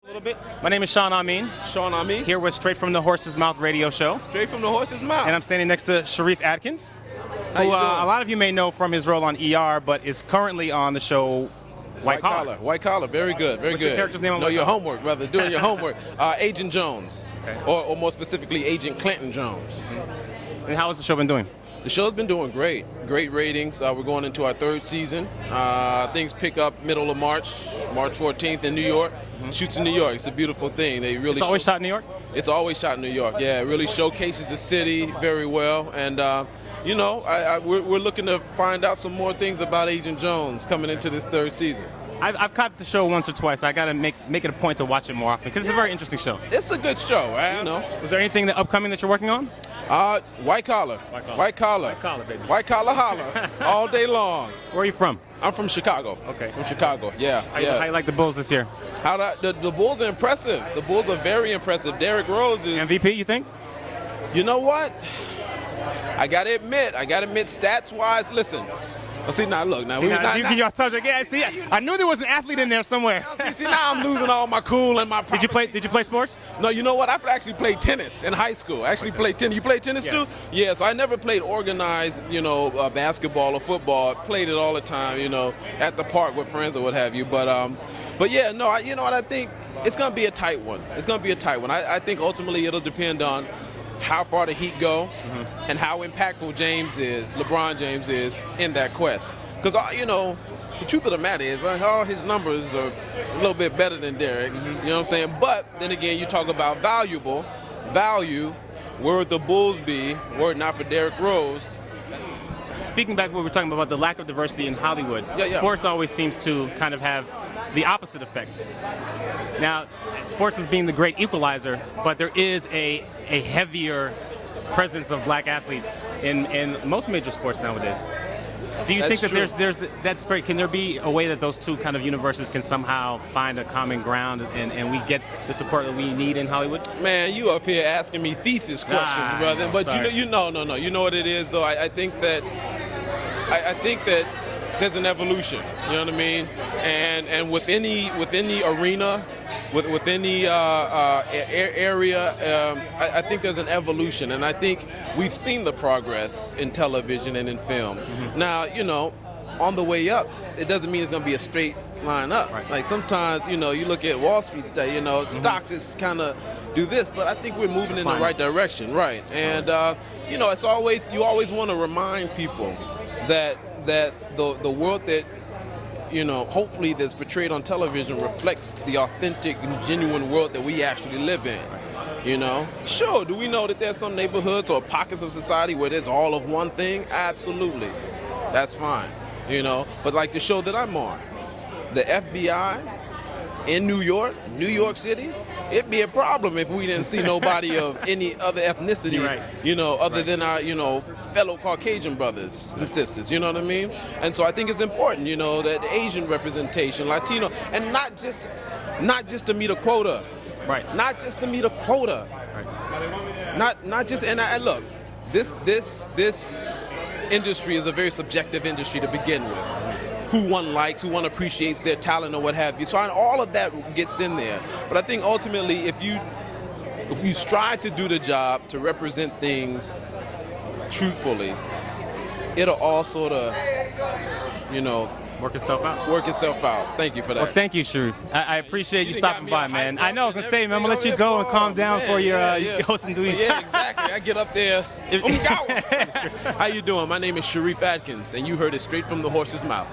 A little bit. My name is Shaun Amin. Shaun Amin. Here with Straight from the Horse's Mouth radio show. Straight from the Horse's Mouth. And I'm standing next to Sharif Atkins, How who you doing? a lot of you may know from his role on ER, but is currently on the show White Collar. White Collar. Very good. Very What's good. your character's name on Know White your Collar? homework, brother. Doing your homework. Agent Jones. Okay. Or more specifically, Agent Clinton Jones. And how has the show been doing? The show's been doing great. Great ratings. We're going into our third season. Things pick up middle of March 14th in New York. Shoots in New York. It's a beautiful thing. They really. It's always shot in New York? It's always shot in New York. Yeah, it really showcases the city very well. And we're looking to find out some more things about Agent Jones coming into this third season. I've caught the show once or twice. I got to make it a point to watch it more often because it's a very interesting show. It's a good show, right? Is there anything upcoming that you're working on? White collar. White collar, baby. White collar holler all day long. Where are you from? I'm from Chicago. Okay. From Chicago, yeah. How you like the Bulls this year? The Bulls are impressive. The Bulls are very impressive. Derrick Rose is. MVP, you think? You know what? I gotta admit, stats-wise, listen. See, now look, now we're not. Yeah, see, I knew there was an athlete in there somewhere. See, now I'm losing all my cool and my. Did you play sports? No, you know what? I actually played tennis in high school. I actually played tennis. You played tennis too? Yeah. So I never played organized, basketball or football. Played it all the time, at the park with friends or what have you. But yeah, no. You know what? I think it's gonna be a tight one. I think ultimately it'll depend on how far the Heat go and how impactful LeBron James is in that quest. Because, the truth of the matter is all his numbers are a little bit better than Derrick's, you know what I'm saying? But then again, you talk about value, where would the Bulls be were it not for Derrick Rose? Speaking back to what we were talking about the lack of diversity in Hollywood, Yeah. sports always seems to kind of have the opposite effect. Now, sports is being the great equalizer, but there is a heavier presence of black athletes in most major sports nowadays. Do you think that can there be a way that those two kind of universes can somehow find a common ground and we get the support that we need in Hollywood? Man, you up here asking me thesis questions, brother. But sorry. you know what it is though. I think that there's an evolution. You know what I mean? And with any arena, with any area, I think there's an evolution, and I think we've seen the progress in television and in film. Now, on the way up, it doesn't mean it's going to be a straight line up. Right. Like sometimes, you look at Wall Street today, stocks is kind of do this, but I think we're moving in the right direction, right? And it's always you always want to remind people that the world that hopefully that's portrayed on television reflects the authentic and genuine world that we actually live in. Sure, do we know that there's some neighborhoods or pockets of society where there's all of one thing? Absolutely. That's fine. But like the show that I'm on, the FBI in New York City, it'd be a problem if we didn't see nobody of any other ethnicity, other than our, fellow Caucasian brothers and sisters, you know what I mean? And so I think it's important, that Asian representation, Latino, and not just to meet a quota. Right. Not just to meet a quota. Right. Not just, and look, this industry is a very subjective industry to begin with. Who one likes, who one appreciates their talent or what have you. So all of that gets in there. But I think ultimately if you strive to do the job, to represent things truthfully, it'll all sort of, Work itself out. work itself out. Thank you for that. Well, thank you, Sharif. I appreciate you done got stopping me by, all man. hyped I know I was up gonna say, man, I'm gonna let you and go and calm down man, for your yeah. hosting duties. Yeah, exactly. I get up there. How you doing? My name is Sharif Atkins, and you heard it straight from the horse's mouth.